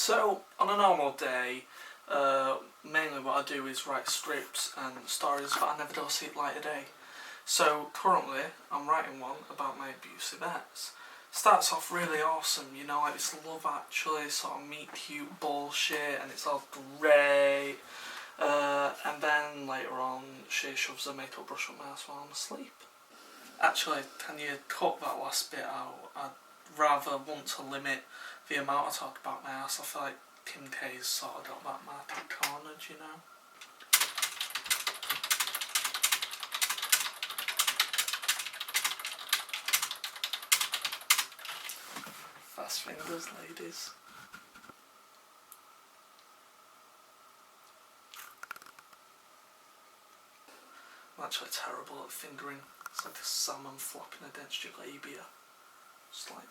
So, on a normal day, mainly what I do is write scripts and stories, but I never do see it light of day. So, currently, I'm writing one about my abusive ex. Starts off really awesome, you know, like this Love Actually sort of meet cute bullshit, and it's all great. And then later on, she shoves her makeup brush up my ass while I'm asleep. Actually, can you cut that last bit out? I'd rather want to limit the amount I talk about my ass. I feel like Kim K's sort of got that market cornered, you know. Fast fingers, ladies. I'm actually terrible at fingering. It's like a salmon flopping against your labia. Just like...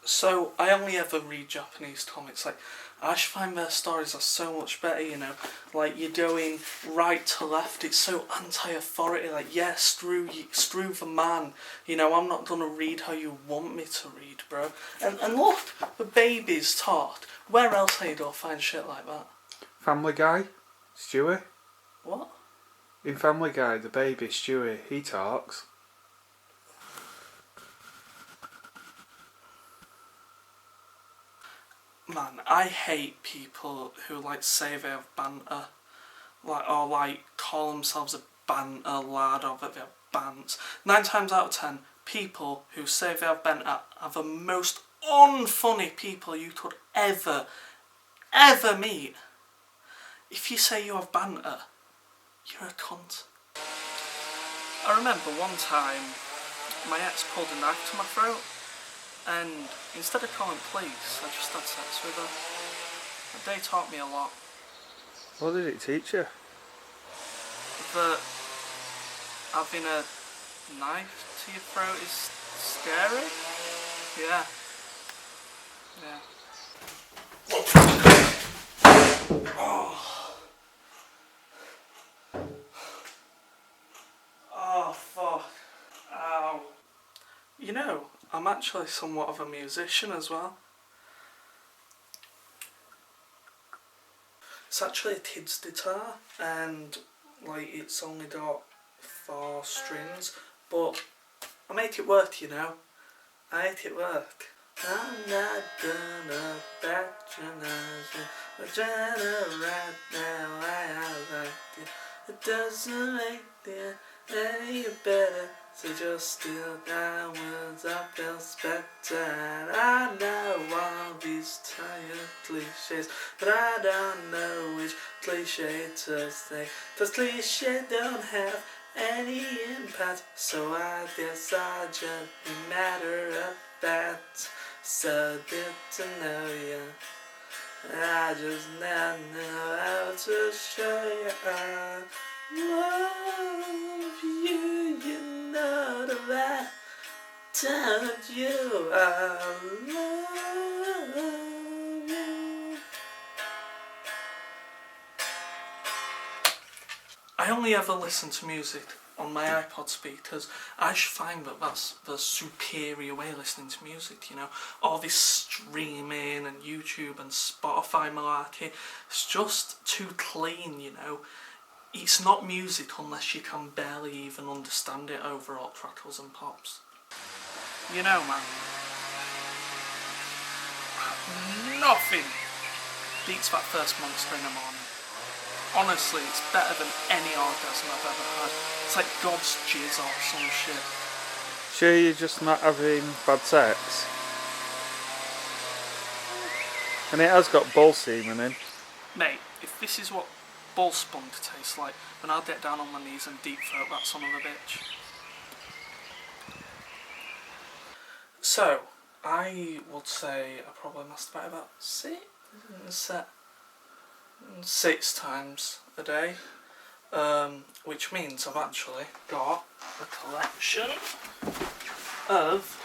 So, I only ever read Japanese comics. Like, I just find their stories are so much better, you know. Like, you're going right to left, it's so anti-authority. Like, yeah, screw the man. You know, I'm not gonna read how you want me to read, bro. And look, the baby's taught. Where else are you gonna find shit like that? Family Guy, Stewie. What? In Family Guy, the baby, Stewie, he talks. Man, I hate people who like say they have banter, or call themselves a banter lad, or that they have bants. 9 times out of 10, people who say they have banter are the most unfunny people you could ever meet. If you say you have banter, you're a cunt. I remember one time my ex pulled a knife to my throat. And instead of calling police, I just had sex with her. That day taught me a lot. What did it teach you? That having a knife to your throat is scary. Yeah. Oh, fuck. Ow. You know, I'm actually somewhat of a musician as well. It's actually a kid's guitar, and like it's only got 4 strings, but I make it work, you know. I make it work. I'm not gonna patronize you, but right now I like it. It doesn't make it any better. So just still downwards, I feel spectacular. I know all these tired cliches, but I don't know which cliche to say. 'Cause cliche don't have any impact, so I guess I just be matter of fact. So good to know you. I just now know how to show you I love you. You know that I told you I love you. I only ever listen to music on my iPod speakers. I just find that that's the superior way of listening to music, you know. All this streaming and YouTube and Spotify malarkey, it's just too clean, you know. It's not music unless you can barely even understand it over all crackles and pops. You know, man, nothing beats that first monster in the morning. Honestly, it's better than any orgasm I've ever had. It's like God's jizz or some shit. Sure you're just not having bad sex? And it has got bull semen in. Mate, if this is what ball spunk tastes like when I'll get down on my knees and deep throat that son of a bitch. So, I would say I probably masturbate about six times a day, which means I've actually got a collection of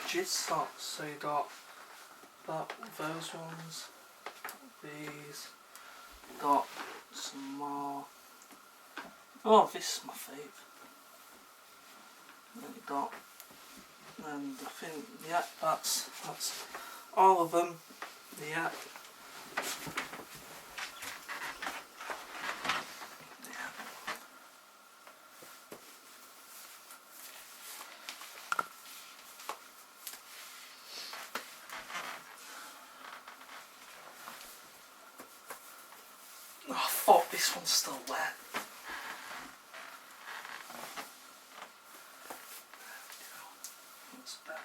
jizz socks. So you got those ones, these, got some more. Oh, this is my favourite. Then you got, and I think, yeah, that's all of them. Yeah. Oh fuck, this one's still wet. That's better.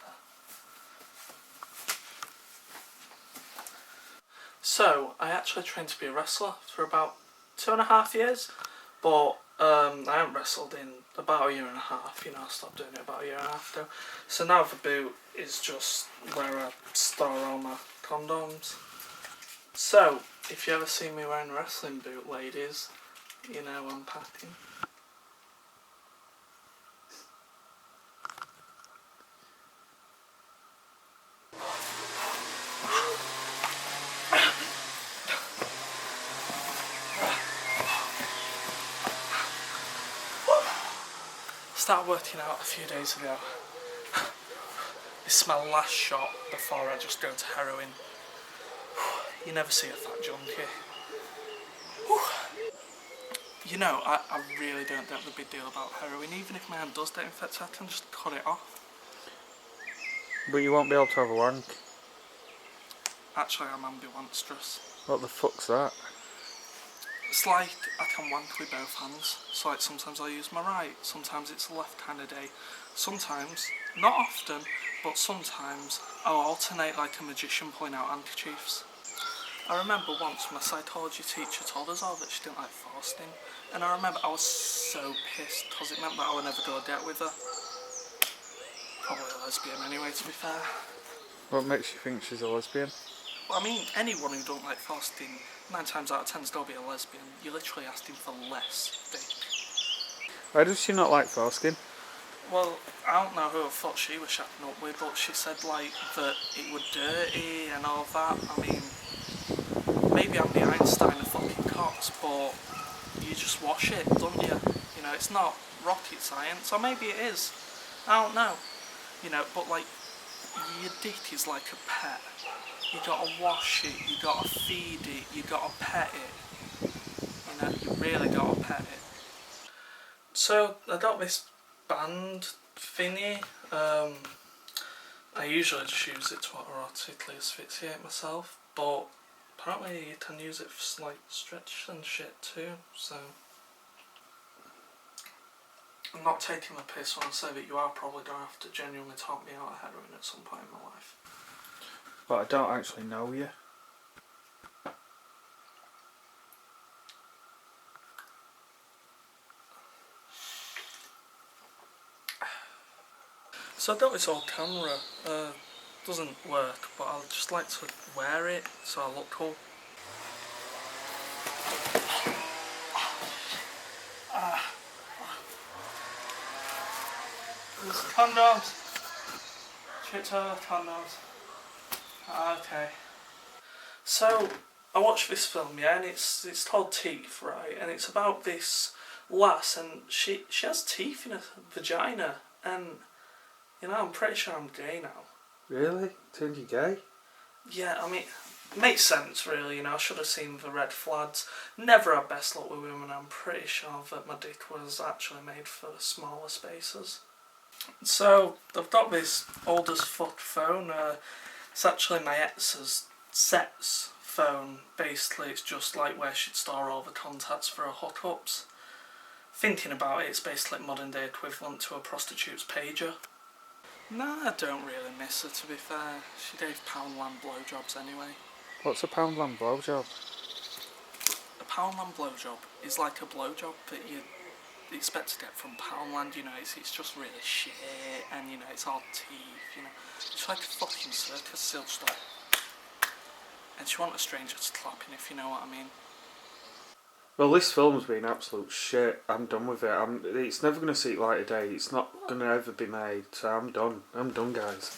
So, I actually trained to be a wrestler for about 2.5 years, but I haven't wrestled in about 1.5 years, you know, I stopped doing it about 1.5 years ago. So now the boot is just where I store all my condoms. So, if you ever see me wearing a wrestling boot, ladies, you know I'm packing. Started working out a few days ago. This is my last shot before I just go to heroin. You never see a fat junkie. You know, I really don't get the big deal about heroin. Even if my hand does get infected, I can just cut it off. But you won't be able to have a wank. Actually, I'm ambidextrous. What the fuck's that? It's like I can wank with both hands. So like sometimes I'll use my right, sometimes it's a left kind of day. Sometimes, not often, but sometimes I'll alternate like a magician pulling out handkerchiefs. I remember once my psychology teacher told us all that she didn't like fasting, and I remember I was so pissed because it meant that I would never go a date with her. Probably a lesbian anyway, to be fair. What makes you think she's a lesbian? Well, I mean, anyone who don't like fasting, 9 times out of 10 is going to be a lesbian. You're literally asking for less dick. Why does she not like fasting? Well, I don't know who I thought she was shacking up with, but she said like that it was dirty and all that. I mean, maybe I'm the Einstein of fucking cocks, but you just wash it, don't you? You know, it's not rocket science, or maybe it is. I don't know. You know, but like, your dick is like a pet. You gotta wash it, you gotta feed it, you gotta pet it. You know, you really gotta pet it. So, I got this band thingy. I usually just use it to erotically asphyxiate myself, but apparently you can use it for like stretch and shit too, so I'm not taking the piss when I say that you are probably going to have to genuinely talk me out of heroin at some point in my life. But I don't actually know you. So I got this old camera, doesn't work, but I'd just like to wear it so I look cool. There's condoms. Twitter, condoms. Okay. So I watched this film, yeah, and it's called Teeth, right? And it's about this lass, and she has teeth in her vagina, and you know, I'm pretty sure I'm gay now. Really? Turned you gay? Yeah, I mean, it makes sense, really. You know, I should have seen the red flags. Never had best luck with women. I'm pretty sure that my dick was actually made for smaller spaces. So I've got this old as fuck phone. It's actually my ex's set's phone. Basically, it's just like where she'd store all the contacts for her hookups. Thinking about it, it's basically modern day equivalent to a prostitute's pager. Nah, I don't really miss her, to be fair. She gave Poundland blowjobs anyway. What's a Poundland blowjob? A Poundland blowjob is like a blowjob that you expect to get from Poundland, you know, it's just really shit, and you know, it's all teeth, you know, it's like a fucking circus, still just like, and you want a stranger to clapping, if you know what I mean. Well, this film's been absolute shit. I'm done with it. It's never going to see light of day. It's not going to ever be made. So I'm done. I'm done, guys.